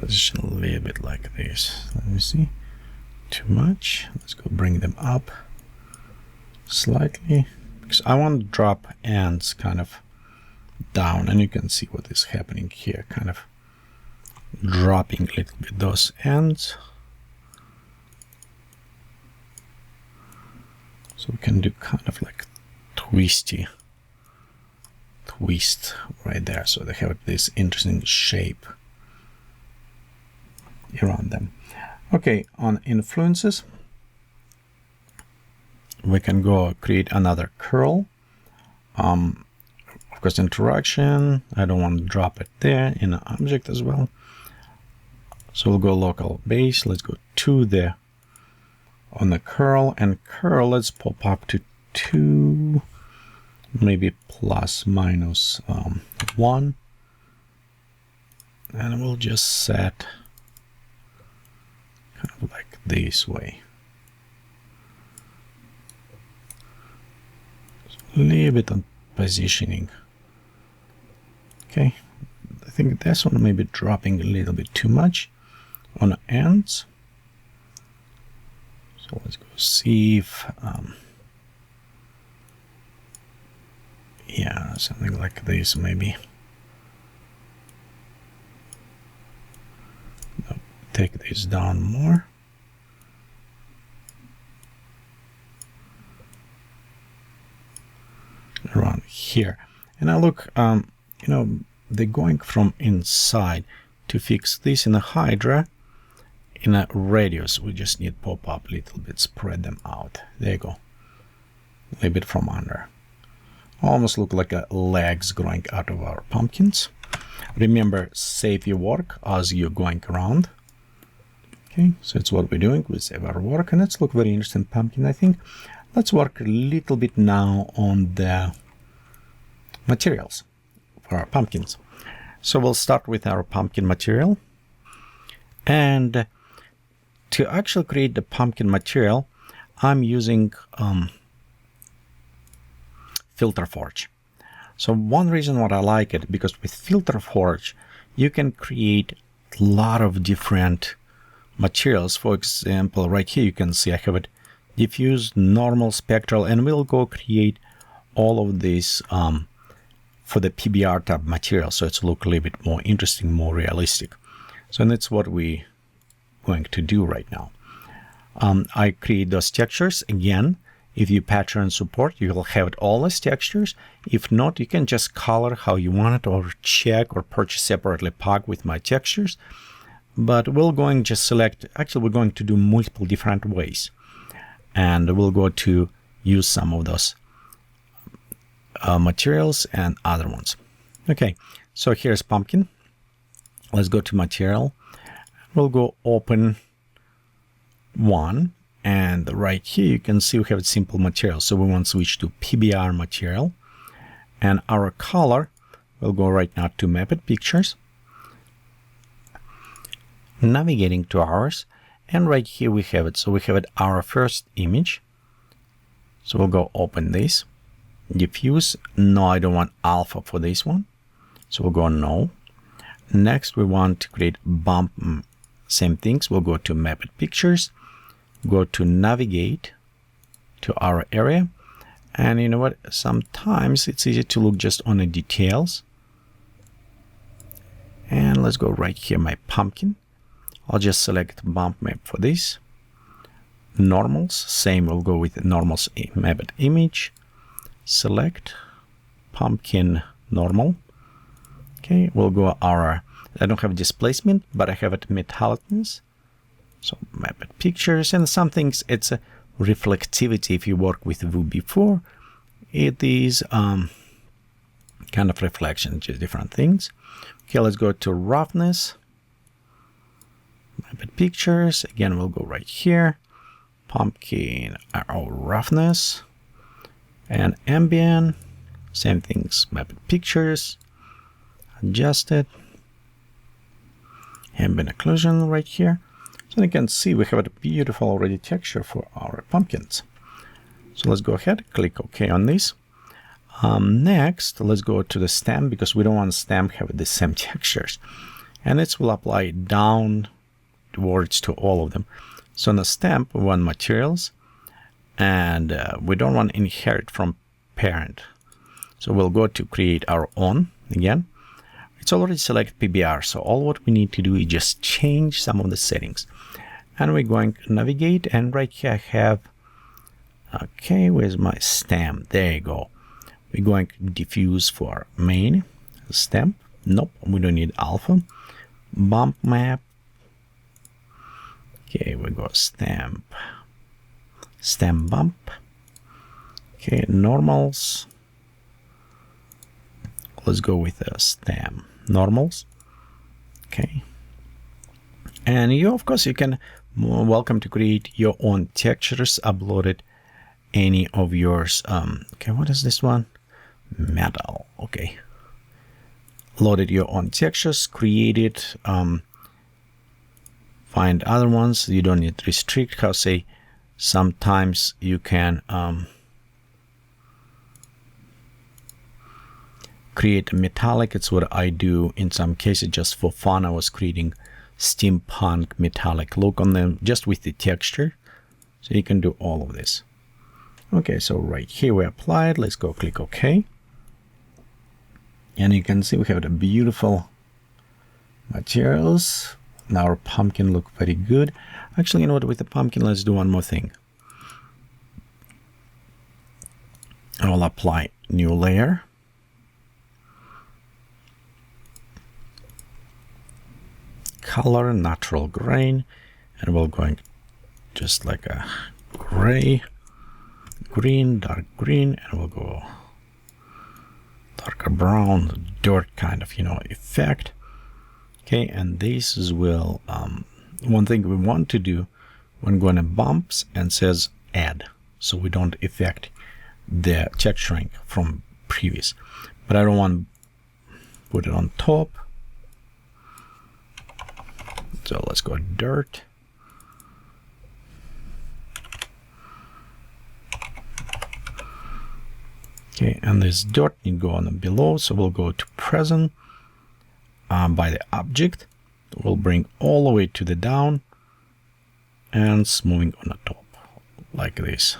Position a little bit like this. Let me see. Too much. Let's go bring them up slightly. Because I want to drop ends kind of down. And you can see what is happening here. Kind of dropping a little bit those ends. So we can do kind of like twist right there. So they have this interesting shape around them. Okay, on influences, we can go create another curl. Of course, interaction, I don't want to drop it there in an object as well. So we'll go local base. Let's go to the on the curl, and curl, let's pop up to 2, maybe plus minus 1, and we'll just set kind of like this way. A little bit on positioning. Okay, I think this one may be dropping a little bit too much on the ends. So let's go see if, yeah, something like this maybe. No, take this down more. Around here. And now look, you know, they're going from inside. To fix this in a Hydra, in a radius. We just need pop up a little bit, spread them out. There you go. A little bit from under. Almost look like legs growing out of our pumpkins. Remember, save your work as you're going around. Okay, so it's what we're doing. We save our work, and let's look very interesting pumpkin, I think. Let's work a little bit now on the materials for our pumpkins. So we'll start with our pumpkin material. And to actually create the pumpkin material, I'm using Filter Forge. So one reason why I like it, because with Filter Forge, you can create a lot of different materials. For example, right here, you can see I have it diffuse, normal, spectral, and we'll go create all of this for the PBR type material. So it's look a little bit more interesting, more realistic. So that's what we're going to do right now. I create those textures. Again, if you Patreon support, you will have it all as textures. If not, you can just color how you want it, or check or purchase separately pack with my textures. But we're going to just select, actually we're going to do multiple different ways. And we'll go to use some of those materials and other ones. Okay, so here's pumpkin. Let's go to material. We'll go open one, and right here you can see we have a simple material. So we want to switch to PBR material, and our color will go right now to Mapped Pictures, navigating to ours, and right here we have it. So we have it our first image. So we'll go open this, diffuse. No, I don't want alpha for this one, so we'll go no. Next, we want to create bump. Same things. We'll go to Mapped Pictures, go to navigate to our area, and you know what? Sometimes it's easy to look just on the details. And let's go right here, my pumpkin. I'll just select bump map for this. Normals, same. We'll go with normals mapped image. Select pumpkin normal. Okay, we'll go our, I don't have displacement, but I have it metallicness. So Mapped Pictures, and some things it's a reflectivity. If you work with Vue before, it is kind of reflection, just different things. Okay, let's go to roughness. Mapped Pictures, again, we'll go right here. Pumpkin, our roughness, and ambient, same things, Mapped Pictures. Adjusted, ambient occlusion right here. So you can see we have a beautiful already texture for our pumpkins. So let's go ahead, click OK on this. Next, let's go to the stem, because we don't want stem have the same textures, and it will apply down towards to all of them. So on the stem, we want materials, and we don't want inherit from parent. So we'll go to create our own again. It's already select PBR, so all what we need to do is just change some of the settings. And we're going to navigate, and right here I have, okay, where's my stem? There you go. We're going to diffuse for main stem. Nope, we don't need alpha. Bump map. Okay, we go stem bump. Okay, normals. Let's go with the stem normals. Okay, and you, of course, you can welcome to create your own textures, uploaded any of yours. Okay, what is this one? Metal. Okay, loaded your own textures, created, find other ones. You don't need to restrict. How say sometimes you can create metallic. It's what I do in some cases just for fun. I was creating steampunk metallic look on them just with the texture. So you can do all of this. Okay, so right here we applied. Let's go click OK. And you can see we have the beautiful materials. Now our pumpkin look very good. Actually, you know what, with the pumpkin, let's do one more thing. I'll apply new layer. Color, natural grain, and we're going just like a gray, green, dark green, and we'll go darker brown, dirt kind of, effect. Okay, and this is one thing we want to do when going to bumps and says add, so we don't affect the texturing from previous. But I don't want to put it on top, so let's go dirt. Okay, and this dirt need to go on below, so we'll go to present by the object. We'll bring all the way to the down and smoothing on the top like this.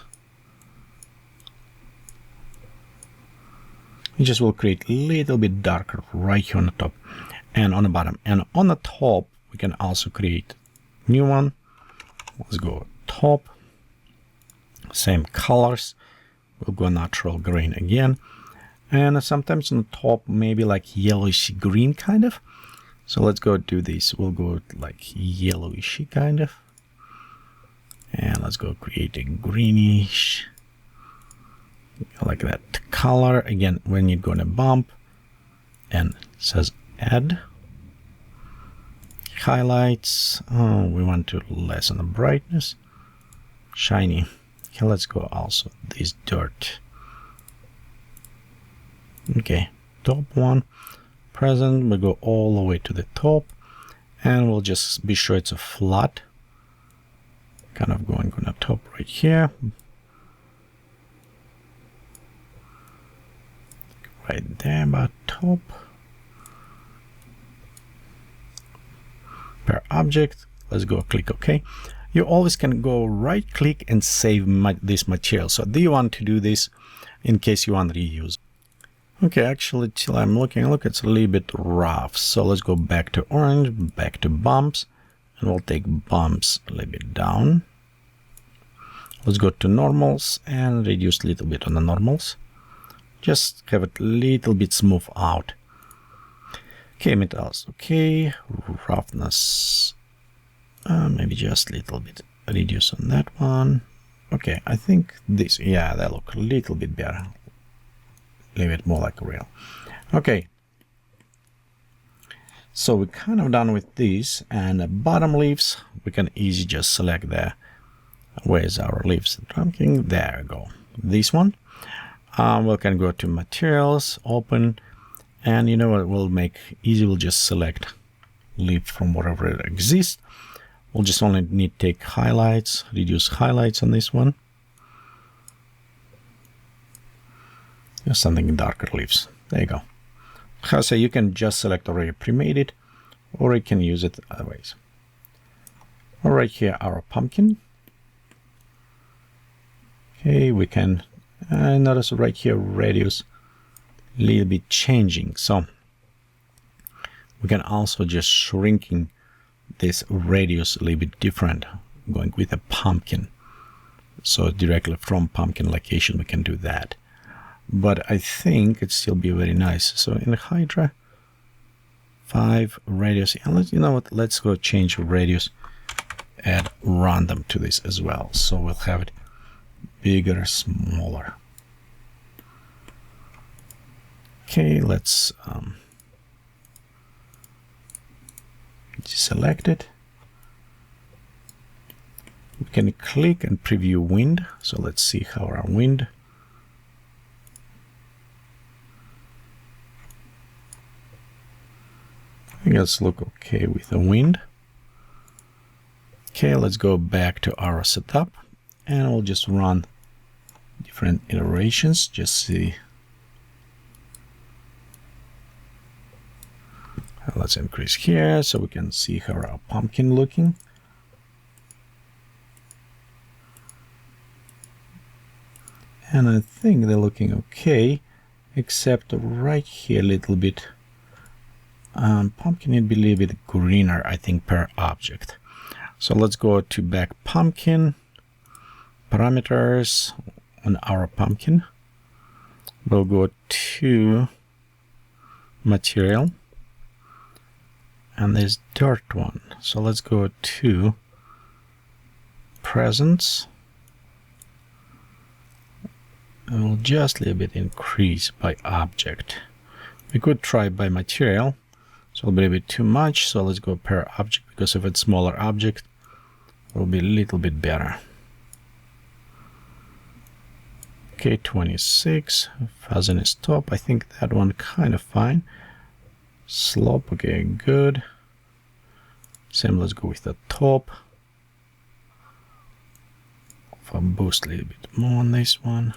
It just will create a little bit darker right here on the top and on the bottom. And on the top, we can also create new one. Let's go top, same colors. We'll go natural green again. And sometimes on the top, maybe like yellowish green kind of. So let's go do this. We'll go like yellowish kind of. And let's go create a greenish, like that color. Again, when you're going to bump and it says add highlights. Oh, we want to lessen the brightness. Shiny. Okay, let's go also this dirt. Okay, top one, present. We go all the way to the top, and we'll just be sure it's a flat. Kind of going on the top right here. Right there, about top. Per object, let's go click OK. You always can go right click and save this material. So do you want to do this in case you want to reuse? Okay, actually, till I'm looking, look, it's a little bit rough. So let's go back to orange, back to bumps, and we'll take bumps a little bit down. Let's go to normals and reduce a little bit on the normals. Just have it a little bit smooth out. Okay, metals, okay, roughness, maybe just a little bit reduce on that one. Okay, I think this, yeah, that look a little bit better. A little bit more like real. Okay, so we're kind of done with this, and the bottom leaves, we can easily just select there. Where's our leaves? There we go. This one. We can go to materials, open, and you know what we'll make easy, we'll just select leaf from whatever it exists. We'll just only need to take highlights, reduce highlights on this one. Just something darker leaves. There you go. So you can just select already pre-made it, or you can use it other ways. All right, here our pumpkin. Okay, we can notice right here radius a little bit changing, so we can also just shrinking this radius a little bit different, going with a pumpkin. So directly from pumpkin location we can do that, but I think it'd still be very nice. So in Hydra 5 radius, and let's, you know what, let's go change radius, add random to this as well, so we'll have it bigger, smaller. Okay, let's select it. We can click and preview wind. So let's see how our wind. I think let's look okay with the wind. Okay, let's go back to our setup, and we'll just run different iterations, just see. Let's increase here so we can see how our pumpkin looking. And I think they're looking okay, except right here a little bit. Pumpkin need to be a little bit greener, I think, per object. So let's go to back pumpkin, parameters on our pumpkin. We'll go to material, and there's dirt one. So let's go to presence. And we'll just a little bit increase by object. We could try by material, so it'll be a bit too much. So let's go per object, because if it's smaller object, it will be a little bit better. Okay, 26. Fuzziness top. I think that one kind of fine. Slope, okay, good. Same, let's go with the top. If I boost a little bit more on this one.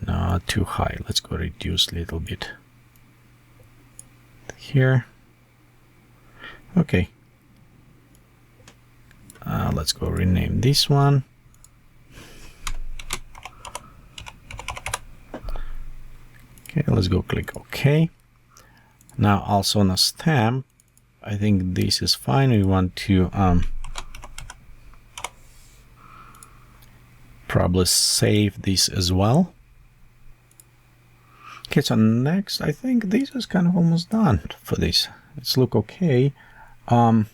No, too high. Let's go reduce a little bit here. Okay. Let's go rename this one. Okay, let's go click OK. Now also on a stamp, I think this is fine. We want to probably save this as well. Okay, so next, I think this is kind of almost done for this. It's look okay. So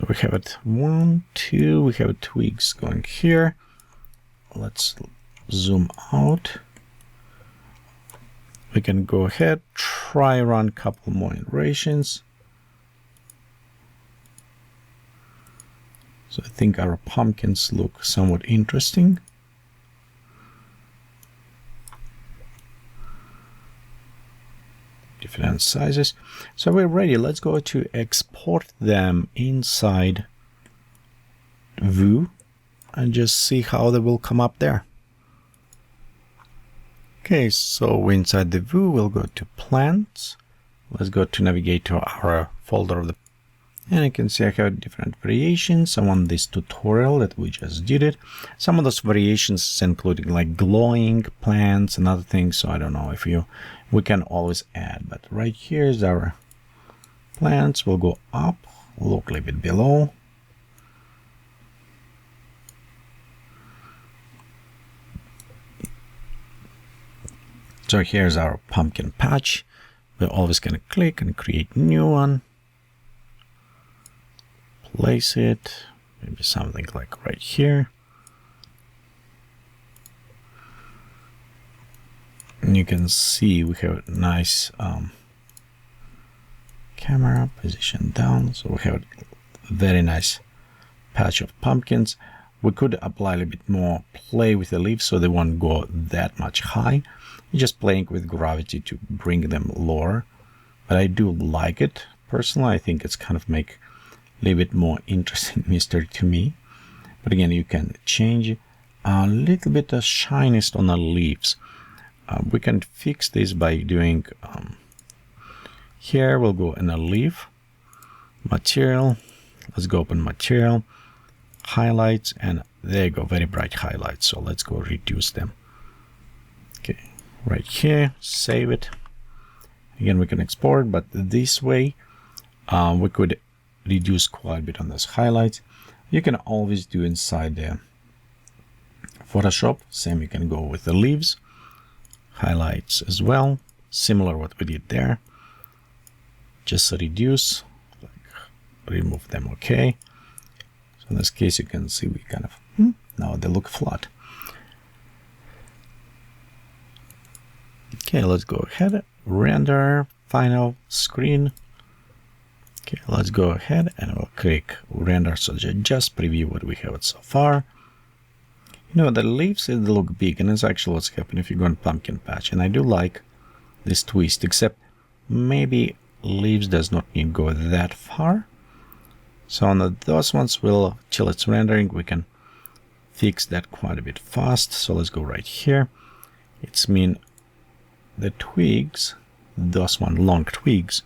we have it 1, 2, we have twigs going here. Let's zoom out. We can go ahead, try run a couple more iterations. So I think our pumpkins look somewhat interesting. Different sizes. So we're ready. Let's go to export them inside View and just see how they will come up there. Okay, so inside the View, we'll go to Plants. Let's go to navigate to our folder of the, and you can see I have different variations. I want this tutorial that we just did it. Some of those variations is including like glowing plants and other things. So I don't know if we can always add, but right here is our plants. We'll go up, look a little bit below. So here's our pumpkin patch. We're always going to click and create new one. Place it, maybe something like right here. And you can see we have a nice camera position down. So we have a very nice patch of pumpkins. We could apply a little bit more play with the leaves so they won't go that much high. You're just playing with gravity to bring them lower. But I do like it personally. I think it's kind of make a little bit more interesting mystery to me. But again, you can change a little bit of shininess on the leaves. We can fix this by doing here we'll go in a leaf, material, let's go open material, highlights, and there you go, very bright highlights. So let's go reduce them. Okay, right here, save it. Again, we can export, but this way we could reduce quite a bit on those highlights. You can always do inside the Photoshop. Same, you can go with the leaves, highlights as well. Similar what we did there. Just reduce, like remove them. Okay. So in this case, you can see we kind of now they look flat. Okay, let's go ahead, render final screen. Okay, let's go ahead and we'll click render. So just preview what we have so far. You know, the leaves, they look big, and it's actually what's happening if you go on pumpkin patch. And I do like this twist, except maybe leaves does not need to go that far. So on those ones, we'll, till it's rendering, we can fix that quite a bit fast. So let's go right here. It's mean the twigs, those one long twigs,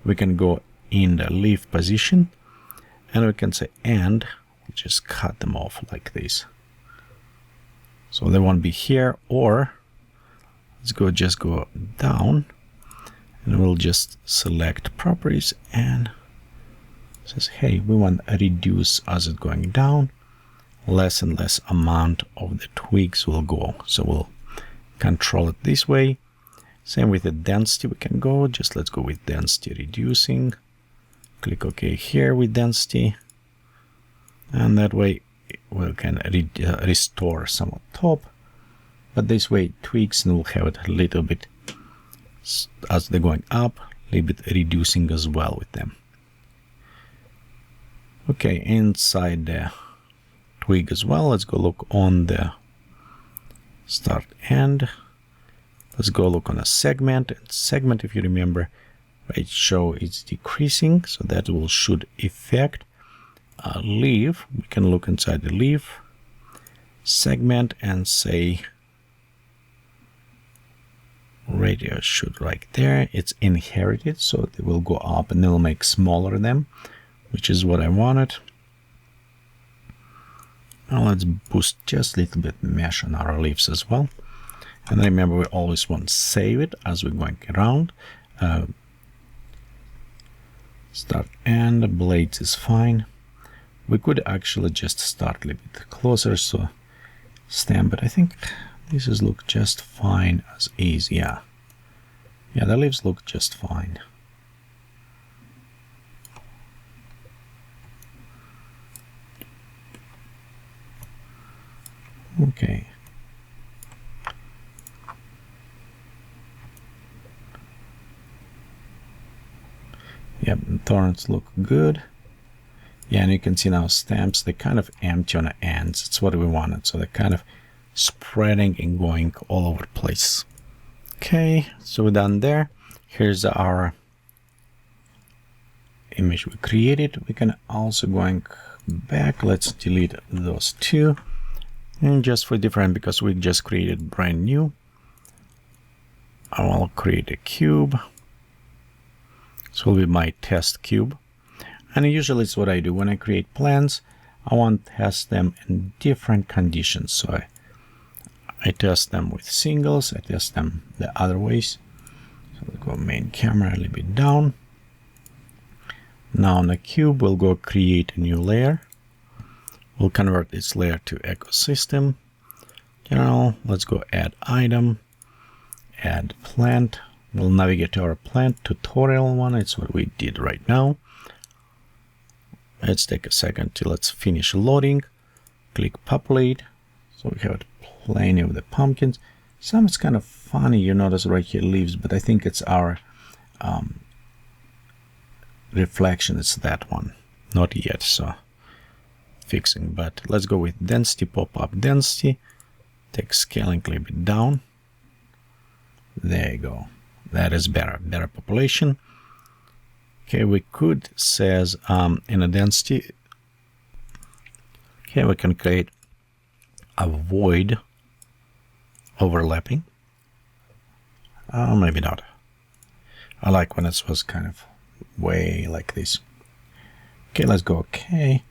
we can go in the leaf position, and we can say and we'll just cut them off like this. So they won't be here, or let's go just go down and we'll just select properties and says, hey, we want to reduce as it's going down, less and less amount of the twigs will go. So we'll control it this way. Same with the density, we can go, just let's go with density reducing, Click OK here with density, and that way we can restore some of top, but this way it tweaks and we'll have it a little bit as they're going up, a little bit reducing as well with them. Okay, inside the twig as well, let's go look on the start end. Let's go look on a segment. And segment, if you remember, right, show it's decreasing, so that will should affect leaf. We can look inside the leaf segment and say radius should right there. It's inherited, so it will go up and it'll make smaller them, which is what I wanted. Now let's boost just a little bit mesh on our leaves as well. And remember, we always want to save it as we're going around. Start and blades is fine. We could actually just start a little bit closer, so stamp, but I think this is look just fine as is. Yeah, the leaves look just fine. Okay. Yep, thorns look good. Yeah, and you can see now stamps, they're kind of empty on the ends. It's what we wanted. So they're kind of spreading and going all over the place. Okay, so we're done there. Here's our image we created. We can also going back. Let's delete those two. And just for different, because we just created brand new, I will create a cube. This will be my test cube. And usually it's what I do when I create plans. I want to test them in different conditions. So I test them with singles, I test them the other ways. So we'll go main camera a little bit down. Now on the cube, we'll go create a new layer. We'll convert this layer to ecosystem. General, let's go add item, add plant. We'll navigate to our plant tutorial one. It's what we did right now. Let's take a second till let's finish loading. Click populate. So we have plenty of the pumpkins. Some it's kind of funny, you notice right here leaves, but I think it's our reflection. It's that one. Not yet, so fixing. But let's go with density, pop-up density. Take scaling a little bit down. There you go. That is better population. Okay, we could says in a density. Okay, we can create avoid overlapping. Maybe not. I like when it was kind of way like this. Okay, let's go okay.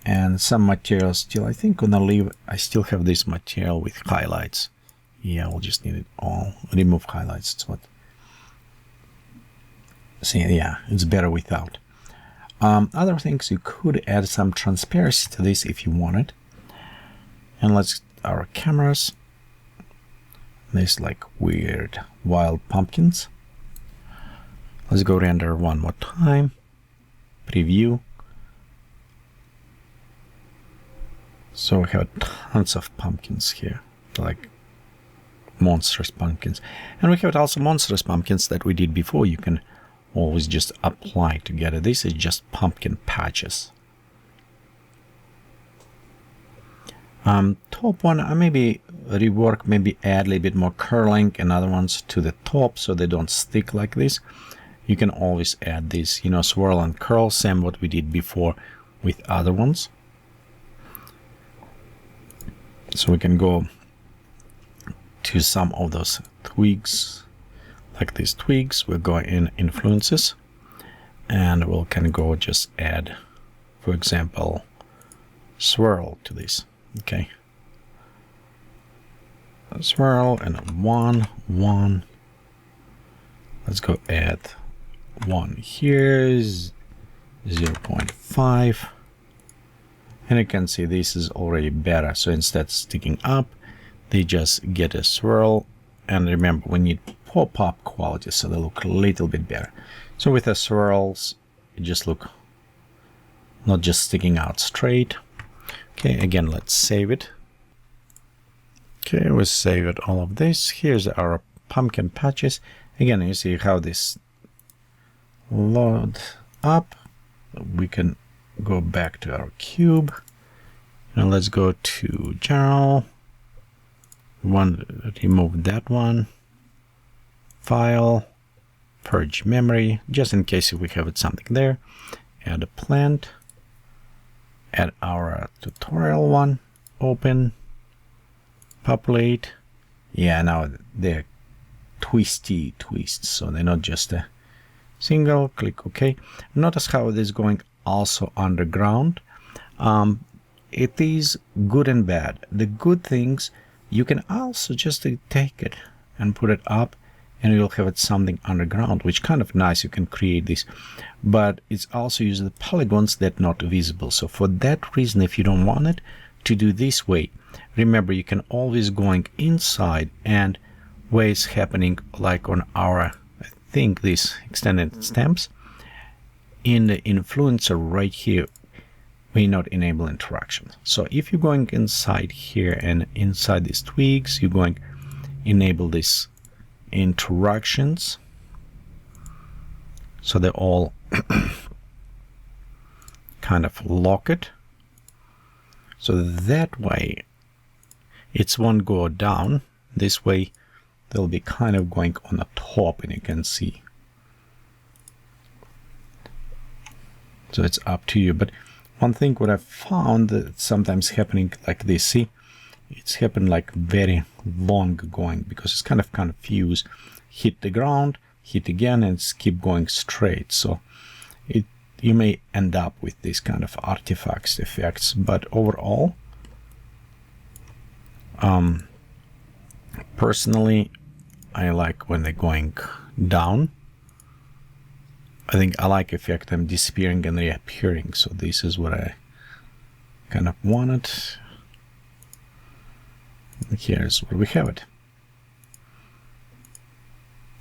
And some material still, I think on the leaf, I still have this material with highlights. Yeah, we'll just need it all. Remove highlights. It's what. See, yeah, it's better without. Other things, you could add some transparency to this if you wanted. And let's our cameras. This like weird wild pumpkins. Let's go render one more time. Preview. So we have tons of pumpkins here, like monstrous pumpkins. And we have also monstrous pumpkins that we did before. You can always just apply together. This is just pumpkin patches. Top one, I maybe rework, maybe add a little bit more curling and other ones to the top so they don't stick like this. You can always add this, you know, swirl and curl, same what we did before with other ones. So we can go to some of those twigs, like these twigs. We'll go in influences and we'll can go just add, for example, swirl to this. Okay, a swirl and a one. Let's go add one here, 0.5. And you can see this is already better. So instead of sticking up, they just get a swirl. And remember, we need pop-up quality, so they look a little bit better. So with the swirls, it just look not just sticking out straight. Okay, again, let's save it. Okay, we saved all of this. Here's our pumpkin patches. Again, you see how this load up. We can go back to our cube. Now let's go to general. Remove that one. File. Purge memory, just in case if we have something there. Add a plant. Add our tutorial one. Open. Populate. Yeah, now they're twisty twists, so they're not just a single. Click OK. Notice how it is going also underground. It is good and bad. The good things, you can also just take it and put it up, and you'll have it something underground, which kind of nice. You can create this, but it's also using the polygons that not visible. So for that reason, if you don't want it to do this way, remember you can always going inside, and where it's happening, like on our, I think these extended stamps, in the influencer right here, we not enable interaction. So if you're going inside here and inside these twigs, you're going enable this interactions, so they all kind of lock it, so that way it won't go down. This way they'll be kind of going on the top, and you can see. So it's up to you. But one thing what I found that sometimes happening like this, see, it's happened like very long going, because it's kind of confused. Hit the ground, hit again, and it's keep going straight. So you may end up with this kind of artifacts effects. But overall, personally, I like when they're going down. I think I like effect them disappearing and reappearing. So this is what I kind of wanted. Here's where we have it.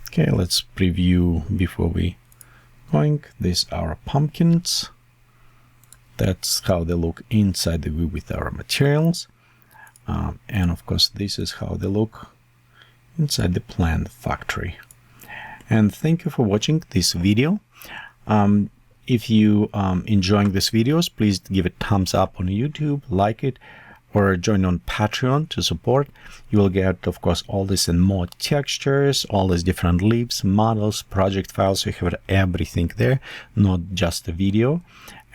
Okay, let's preview before we going. These are our pumpkins. That's how they look inside the view with our materials. And of course, this is how they look inside the plant factory. And thank you for watching this video. If you enjoying these videos, please give it thumbs up on YouTube, like it, or join on Patreon to support. You will get, of course, all this and more textures, all these different leaves, models, project files. You have everything there, not just the video.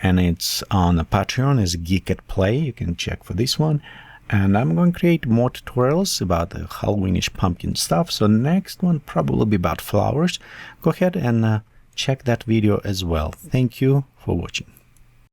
And it's on the Patreon is Geekatplay. You can check for this one. And I'm going to create more tutorials about the Halloweenish pumpkin stuff. So next one probably be about flowers. Go ahead and check that video as well. Thank you for watching.